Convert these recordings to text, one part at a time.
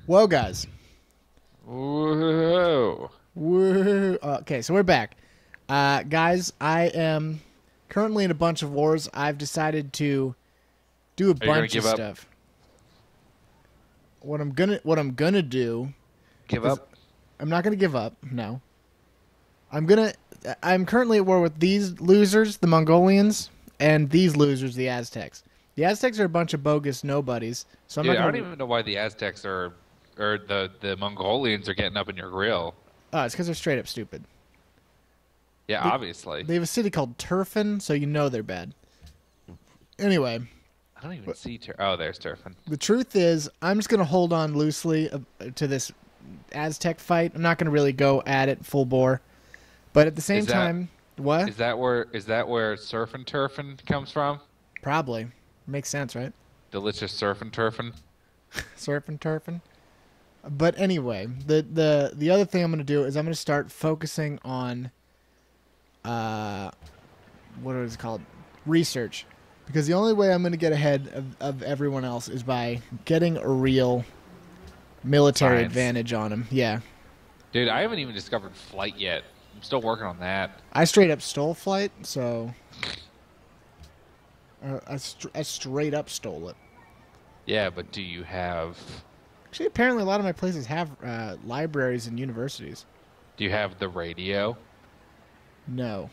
Whoa, guys. Whoa. Woo. Okay, so we're back. Guys, I am currently in a bunch of wars. I've decided to do a Are you gonna bunch of give up? stuff. What I'm gonna do Give is up? I'm not gonna give up. No. I'm currently at war with these losers, the Mongolians, and these losers, the Aztecs. The Aztecs are a bunch of bogus nobodies, so I'm Dude, not I don't gonna. even know why the Aztecs are, or the Mongolians are getting up in your grill. Oh, it's because they're straight up stupid. Yeah, They, obviously. they have a city called Turfin, so you know they're bad. Anyway, I don't even see Oh, there's Turfin. the truth is, I'm just going to hold on loosely to this Aztec fight. I'm not going to really go at it full bore. But at the same Is that time, what? is that where surf and turfin comes from? Probably. Makes sense, right? Delicious surf and turfin. Surfing, turfing. But anyway, the other thing I'm going to do is I'm going to start focusing on, uh, what is it called? Research. Because the only way I'm going to get ahead of everyone else is by getting a real military Science. advantage on them. Yeah. Dude, I haven't even discovered flight yet. I'm still working on that. I straight up stole flight, so I straight up stole it. Yeah, but do you have Actually, apparently a lot of my places have libraries and universities. do you have the radio? No,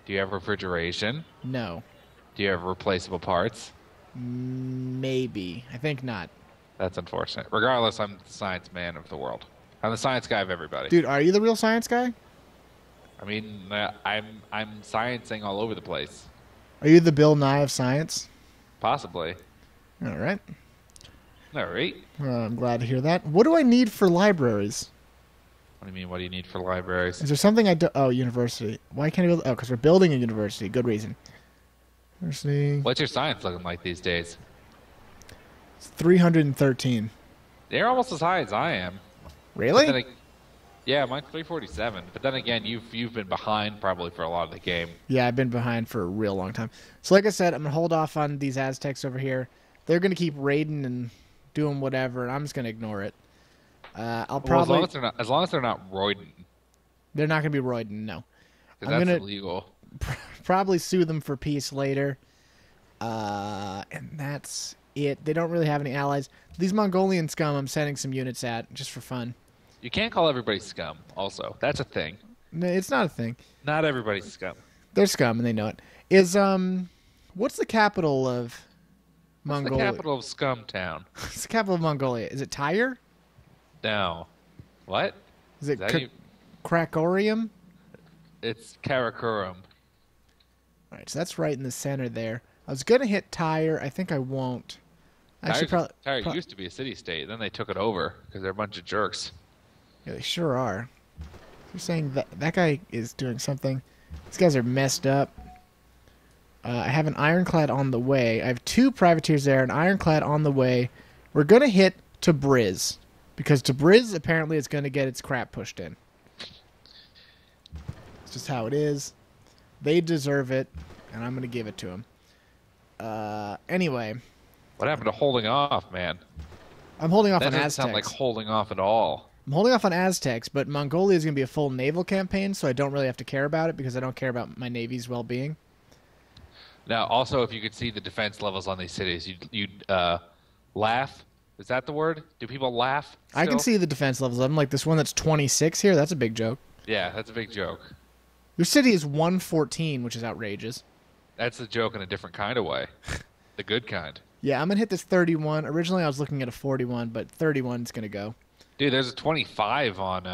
Do you have refrigeration? no, Do you have replaceable parts? maybe. I think not. That's unfortunate. Regardless, I'm the science man of the world. I'm the science guy of everybody. Dude, are you the real science guy? I mean, I'm sciencing all over the place. Are you the Bill Nye of science? Possibly. All right. All right. I'm glad to hear that. What do I need for libraries? What do you mean? What do you need for libraries? Is there something I do? Oh, university. Why can't I build? Oh, because we're building a university. Good reason. University. What's your science looking like these days? It's 313. They're almost as high as I am. Really? But then, yeah, mine's 347. But then again, you've been behind probably for a lot of the game. Yeah, I've been behind for a real long time. So like I said, I'm going to hold off on these Aztecs over here. They're going to keep raiding and doing whatever, and I'm just going to ignore it. I'll probably... Well, as long as they're not roiding, They're not going to be roiding, no. because I'm that's going to illegal. probably sue them for peace later. And that's it. They don't really have any allies. These Mongolian scum I'm sending some units at, just for fun. You can't call everybody scum. Also, that's a thing. No, it's not a thing. Not everybody's scum. They're scum, and they know it. What's the capital of What's the Mongolia? capital of Scum Town? What's the capital of Mongolia? Is it Tyre? No. What? Is it Is that Krakorium? It's Karakorum. All right, so that's right in the center there. I was gonna hit Tyre. I think I won't. I should probably. Tyre used to be a city-state. Then they took it over because they're a bunch of jerks. Yeah, they sure are. You're saying that guy is doing something. These guys are messed up. I have an ironclad on the way. I have 2 privateers there, an ironclad on the way. We're gonna hit Tabriz because Tabriz apparently is gonna get its crap pushed in. It's just how it is. They deserve it, and I'm gonna give it to them. Anyway, What happened to holding off, man? I'm holding off That on doesn't Aztecs. sound like holding off at all. I'm holding off on Aztecs, but Mongolia is going to be a full naval campaign, so I don't really have to care about it because I don't care about my navy's well-being. Now, also, if you could see the defense levels on these cities, you'd laugh. Is that the word? Do people laugh? I can still? see the defense levels. I'm like this one that's 26 here. That's a big joke. Yeah, that's a big joke. Your city is 114, which is outrageous. That's a joke in a different kind of way. The good kind. Yeah, I'm going to hit this 31. Originally, I was looking at a 41, but 31 is going to go. Dude, there's a 25 on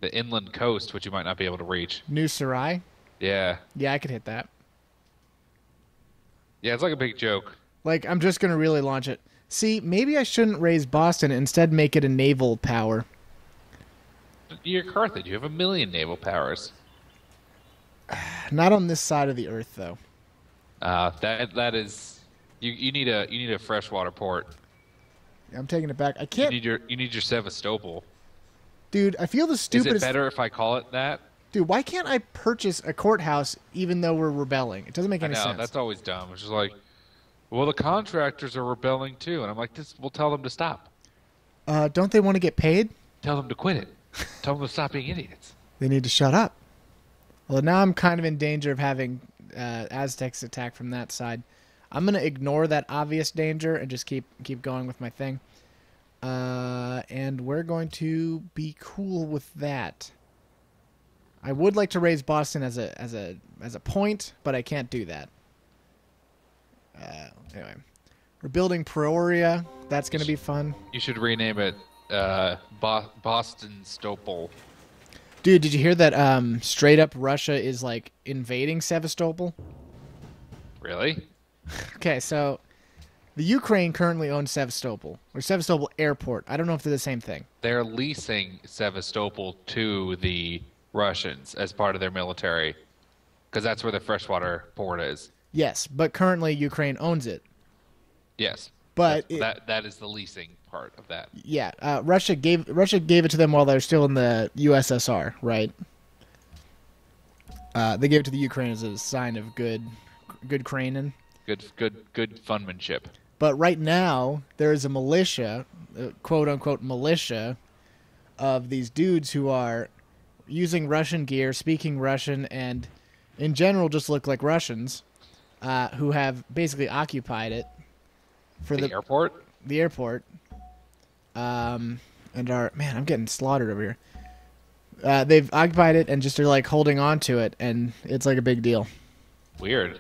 the inland coast, which you might not be able to reach. New Sarai? Yeah. Yeah, I could hit that. Yeah, it's like a big joke. Like, I'm just going to really launch it. See, maybe I shouldn't raise Boston and instead make it a naval power. You're Carthage. You have 1,000,000 naval powers. Not on this side of the earth, though. That is you need a freshwater port. I'm taking it back. I You can't... need your Sevastopol. Dude, I feel the Is stupidest... it better if I call it that? Dude, why can't I purchase a courthouse even though we're rebelling? It doesn't make I any know, sense. that's always dumb. It's just like, well, the contractors are rebelling too, and I'm like, we'll tell them to stop. Don't they want to get paid? Tell them to quit it. Tell them to stop being idiots. They need to shut up. Well, now I'm kind of in danger of having Aztecs attack from that side. I'm gonna ignore that obvious danger and just keep going with my thing. And we're going to be cool with that. I would like to raise Boston as a point, but I can't do that. Anyway, we're building Peoria. That's gonna be fun. You should rename it Boston Stopel. Dude, did you hear that straight up Russia is like invading Sevastopol? Really? Okay, so the Ukraine currently owns Sevastopol, or Sevastopol Airport. I don't know if they're the same thing. They're leasing Sevastopol to the Russians as part of their military, because that's where the freshwater port is. Yes, but currently Ukraine owns it. Yes, but that is the leasing part of that. Yeah, Russia gave it to them while they're still in the USSR, right? They gave it to the Ukraine as a sign of good craning. Good funmanship. But right now there is a militia, quote unquote militia, of these dudes who are using Russian gear, speaking Russian, and in general just look like Russians, who have basically occupied it for the airport. The airport. And man, I'm getting slaughtered over here. They've occupied it and just are like holding on to it, and it's like a big deal. Weird.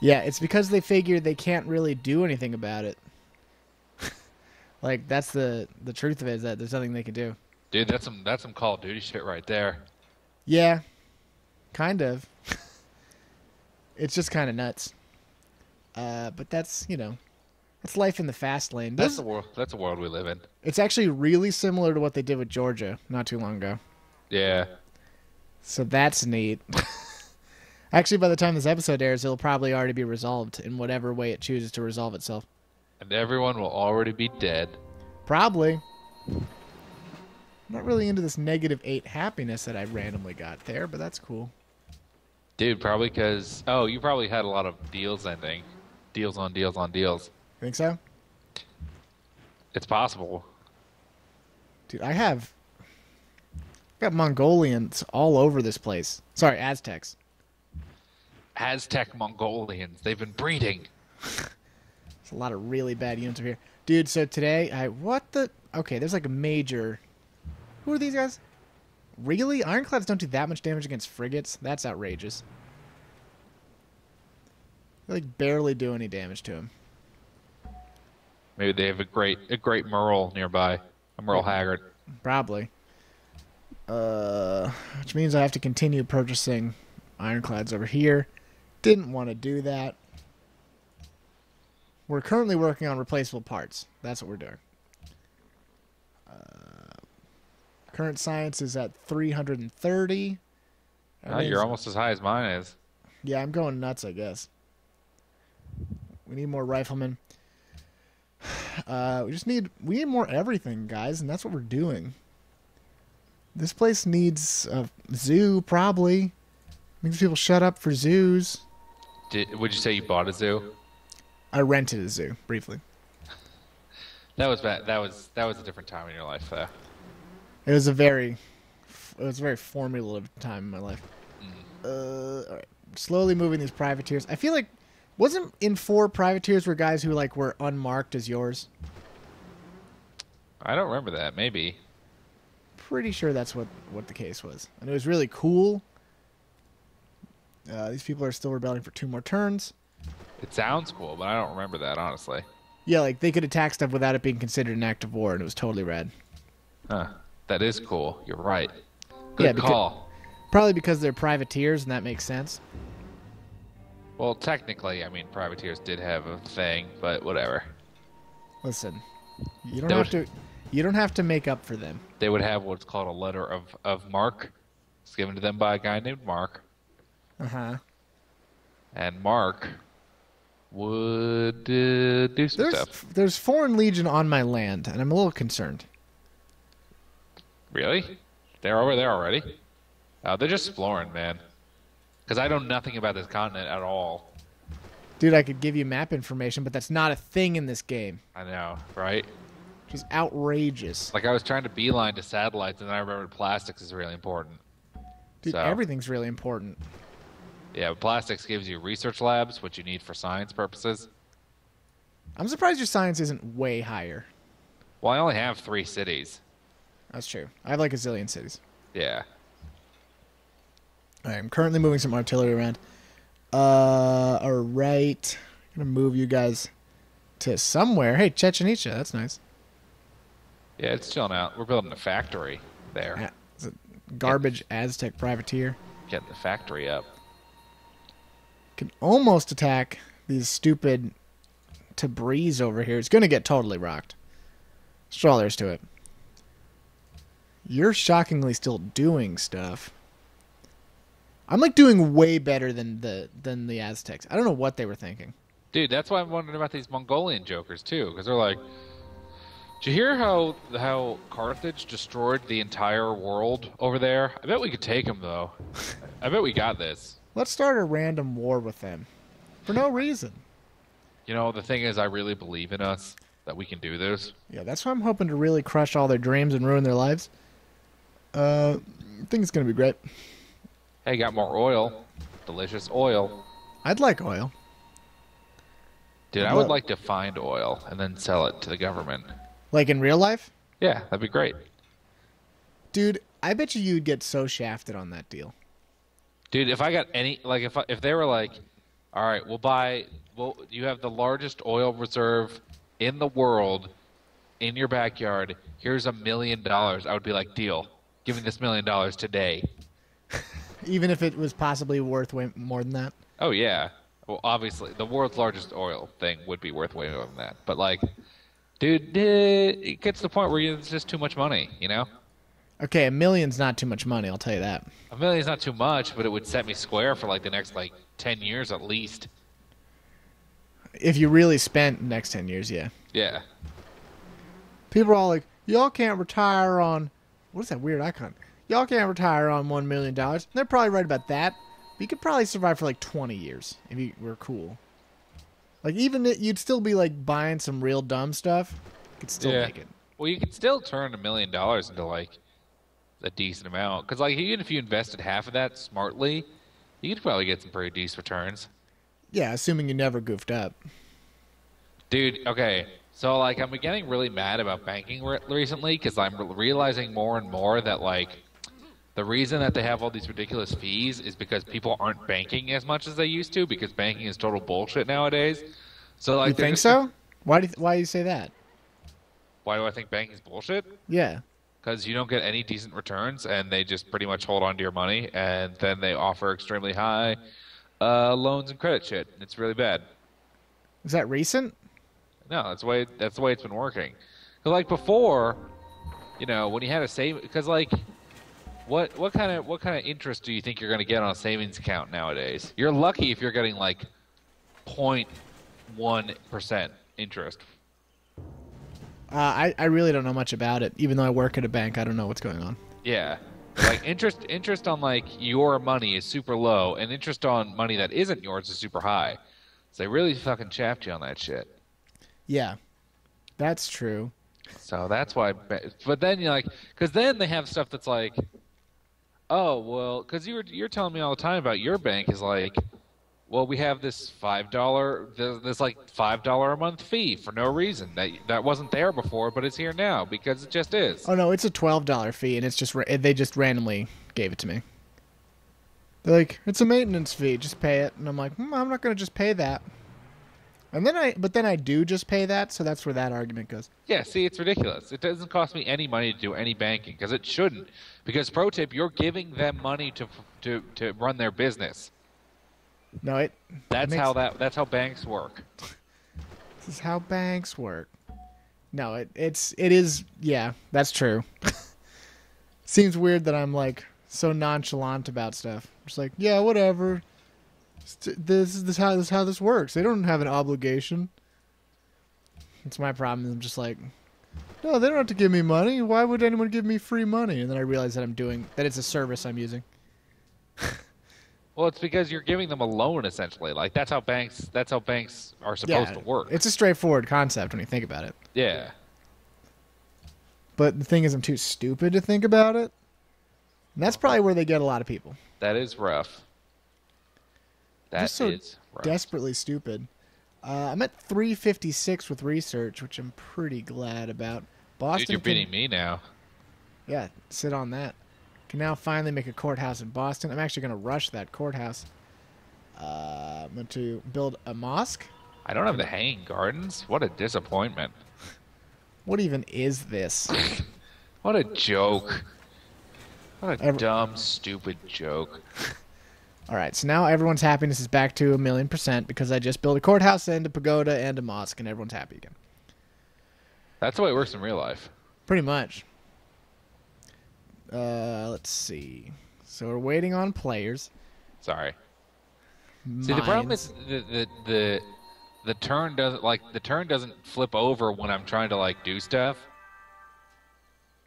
Yeah, it's because they figure they can't really do anything about it. Like that's the truth of it, is that there's nothing they can do. Dude, that's some Call of Duty shit right there. Yeah, kind of. It's just kind of nuts. But that's, that's life in the fast lane. That's the world. That's the world we live in. It's actually really similar to what they did with Georgia not too long ago. Yeah. So that's neat. Actually, by the time this episode airs, it'll probably already be resolved in whatever way it chooses to resolve itself. And everyone will already be dead. Probably. I'm not really into this -8 happiness that I randomly got there, but that's cool. Dude, probably because... Oh, you probably had a lot of deals ending. Deals on deals on deals. Think so? It's possible. Dude, I've got Mongolians all over this place. Sorry, Aztecs. Aztec Mongolians. They've been breeding. There's a lot of really bad units over here. Dude, so today, Okay, there's like a major... Who are these guys? Really? Ironclads don't do that much damage against frigates? That's outrageous. They like barely do any damage to them. Maybe they have a great Merle nearby. A Merle Haggard. Probably. Which means I have to continue purchasing ironclads over here. Didn't want to do that. We're currently working on replaceable parts. That's what we're doing. Current science is at 330. You're almost as high as mine is. Yeah, I'm going nuts, I guess. We need more riflemen. We need more everything, guys, and that's what we're doing. This place needs a zoo, probably. Makes people shut up for zoos. Would you say you bought a zoo? I rented a zoo briefly. That was bad. That was a different time in your life, though. It was a very formative time in my life. All right. Slowly moving these privateers. I feel like wasn't in 4 privateers were guys who like were unmarked as yours? I don't remember that. Maybe. Pretty sure that's what the case was. And it was really cool. These people are still rebelling for 2 more turns. It sounds cool, but I don't remember that, honestly. Yeah, like they could attack stuff without it being considered an act of war, and it was totally rad. Huh. That is cool. You're right. Good call. Probably because they're privateers, and that makes sense. Well, technically, I mean, privateers did have a thing, but whatever. Listen, you don't have to make up for them. They would have what's called a letter of marque. It's given to them by a guy named Mark. Uh-huh. And Mark would do some stuff. There's Foreign Legion on my land, and I'm a little concerned. Really? They're over there already? They're just exploring, man. Because I know nothing about this continent at all. Dude, I could give you map information, but that's not a thing in this game. I know, right? which is outrageous. Like I was trying to beeline to satellites, and then I remembered plastics is really important. Dude, So everything's really important. yeah, plastics gives you research labs, which you need for science purposes. I'm surprised your science isn't way higher. Well, I only have 3 cities. That's true. I have like a zillion cities. Yeah. All right, I'm currently moving some artillery around. All right. I'm going to move you guys to somewhere. Hey, Chichen Itza. That's nice. Yeah, it's chilling out. We're building a factory there. It's a garbage Aztec privateer. Getting the factory up. Can almost attack these stupid Tabriz over here. It's going to get totally rocked. That's all there's to it. You're shockingly still doing stuff. I'm like doing way better than the Aztecs. I don't know what they were thinking. Dude, that's why I'm wondering about these Mongolian jokers too, because they're like, did you hear how Carthage destroyed the entire world over there? I bet we could take them though. I bet we got this. Let's start a random war with them for no reason. You know, the thing is, I really believe in us that we can do this. Yeah, that's why I'm hoping to really crush all their dreams and ruin their lives. I think it's gonna be great. Hey, got more oil. Delicious oil. I'd like oil. Dude, I would like to find oil and then sell it to the government. Like in real life? Yeah, that'd be great. Dude, I bet you'd get so shafted on that deal. Dude, if I got any, like, if they were like, all right, you have the largest oil reserve in the world in your backyard. Here's $1 million. I would be like, deal. Give me this $1 million today. Even if it was possibly worth way more than that? Oh, yeah. Well, obviously, the world's largest oil thing would be worth way more than that. But, like, dude, it gets to the point where it's just too much money, you know? Okay, $1 million's not too much money, I'll tell you that. $1 million's not too much, but it would set me square for, like, the next, 10 years at least. If you really spent the next 10 years, yeah. Yeah. People are all like, y'all can't retire on... What is that weird icon? Y'all can't retire on $1 million. And they're probably right about that. But you could probably survive for like 20 years if you were cool. Like even you'd still be like buying some real dumb stuff. You could still make it. Well, you could still turn $1 million into like a decent amount. Because like even if you invested half of that smartly, you could probably get some pretty decent returns. Yeah, assuming you never goofed up. Dude, okay. So like I'm getting really mad about banking recently because I'm realizing more and more that like the reason that they have all these ridiculous fees is because people aren't banking as much as they used to because banking is total bullshit nowadays. So like, you think so? Why do you say that? Why do I think banking is bullshit? Yeah. Because you don't get any decent returns, and they just pretty much hold on to your money, and then they offer extremely high loans and credit shit. It's really bad. Is that recent? No, that's the way it's been working. Because like before, you know, when you had a save, because like. What kind of interest do you think you're going to get on a savings account nowadays? You're lucky if you're getting like 0.1% interest. I really don't know much about it. Even though I work at a bank, I don't know what's going on. Yeah, like interest on like your money is super low, and interest on money that isn't yours is super high. So they really fucking shaft you on that shit. Yeah, that's true. So that's why. But then you're like, because then they have stuff that's like. Oh well, because you're telling me all the time about your bank is like, well, we have this this like $5 a month fee for no reason that wasn't there before, but it's here now because it just is. Oh no, it's a $12 fee, and it's just they just randomly gave it to me. They're like, it's a maintenance fee, just pay it, and I'm like, I'm not gonna just pay that. And then I do just pay that, so that's where that argument goes. Yeah, see, it's ridiculous. It doesn't cost me any money to do any banking because it shouldn't. Because pro tip, you're giving them money to run their business. No, that's how banks work. This is how banks work. No, it is yeah, that's true. Seems weird that I'm like so nonchalant about stuff. Just like, yeah, whatever. This is how this works. They don't have an obligation. It's my problem. I'm just like, no, they don't have to give me money. Why would anyone give me free money? And then I realize that it's a service I'm using. Well, it's because you're giving them a loan essentially. Like that's how banks are supposed to work. It's a straightforward concept when you think about it. Yeah. But the thing is, I'm too stupid to think about it. And that's probably where they get a lot of people. That is rough. Just so desperately stupid. I'm at 356 with research, which I'm pretty glad about. Boston. Dude, you're beating me now. Yeah, sit on that. Can now finally make a courthouse in Boston. I'm actually going to rush that courthouse. I'm going to build a mosque. I don't have the hanging gardens. What a disappointment. What even is this? What a joke. What a dumb, stupid joke. All right, so now everyone's happiness is back to 1,000,000% because I just built a courthouse and a pagoda and a mosque, and everyone's happy again. That's the way it works in real life. Pretty much. Let's see. So we're waiting on players. Sorry. Mines. See, the problem is the turn doesn't flip over when I'm trying to like do stuff.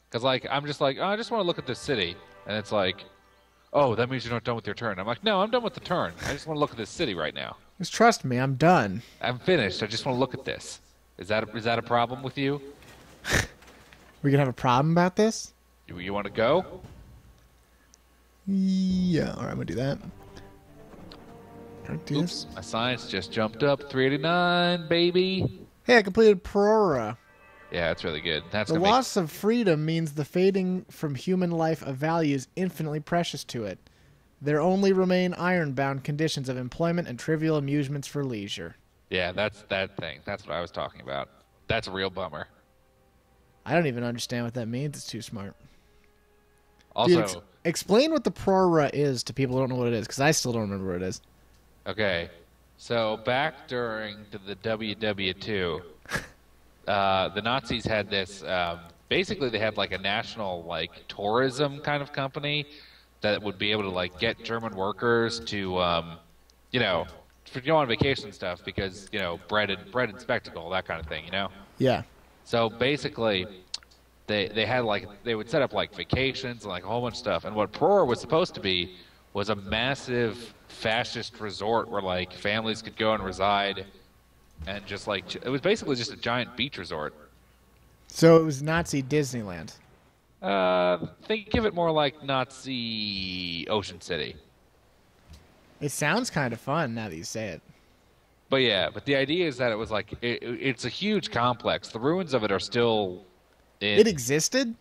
Cause like I'm just like, oh, I just want to look at this city, and it's like, oh, that means you're not done with your turn. I'm like, no, I'm done with the turn. I just want to look at this city right now. Just trust me, I'm done. I'm finished. I just want to look at this. Is that a problem with you? We gonna have a problem about this? You want to go? Yeah. All right, I'm gonna do that. Oops, my science just jumped up 389, baby. Hey, I completed Prora. Yeah, that's really good. That's the loss of freedom means the fading from human life of values infinitely precious to it. There only remain iron-bound conditions of employment and trivial amusements for leisure. Yeah, that's that thing. That's what I was talking about. That's a real bummer. I don't even understand what that means. It's too smart. Also, dude, explain what the Prora is to people who don't know what it is, because I still don't remember what it is. Okay, so back during the WW2, the Nazis had this. Basically, they had like a national like tourism kind of company that would be able to like get German workers to, you know, for go on vacation and stuff because you know bread and spectacle, that kind of thing, you know. Yeah. So basically, they had like they would set up like vacations and like a whole bunch of stuff. And what Prora was supposed to be was a massive fascist resort where like families could go and reside. And just like it was basically just a giant beach resort. So it was Nazi Disneyland. Think of it more like Nazi Ocean City. It sounds kind of fun now that you say it. But yeah, but the idea is that it was like it's a huge complex. The ruins of it are still. It existed?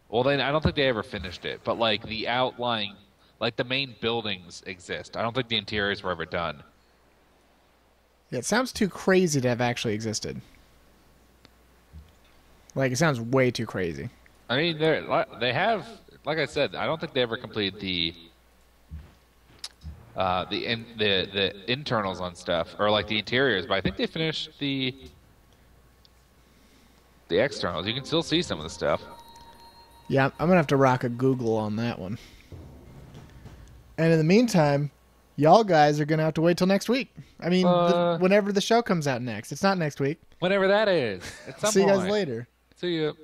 Well, then I don't think they ever finished it. But like the outlying, like the main buildings exist. I don't think the interiors were ever done. Yeah, it sounds too crazy to have actually existed. Like, it sounds way too crazy. I mean, they have, like I said, I don't think they ever completed the internals on stuff or like the interiors, but I think they finished the externals. You can still see some of the stuff. Yeah, I'm gonna have to rock a Google on that one. And in the meantime, y'all guys are going to have to wait till next week. I mean, whenever the show comes out next. It's not next week. Whenever that is. At some See you guys point. later. See you.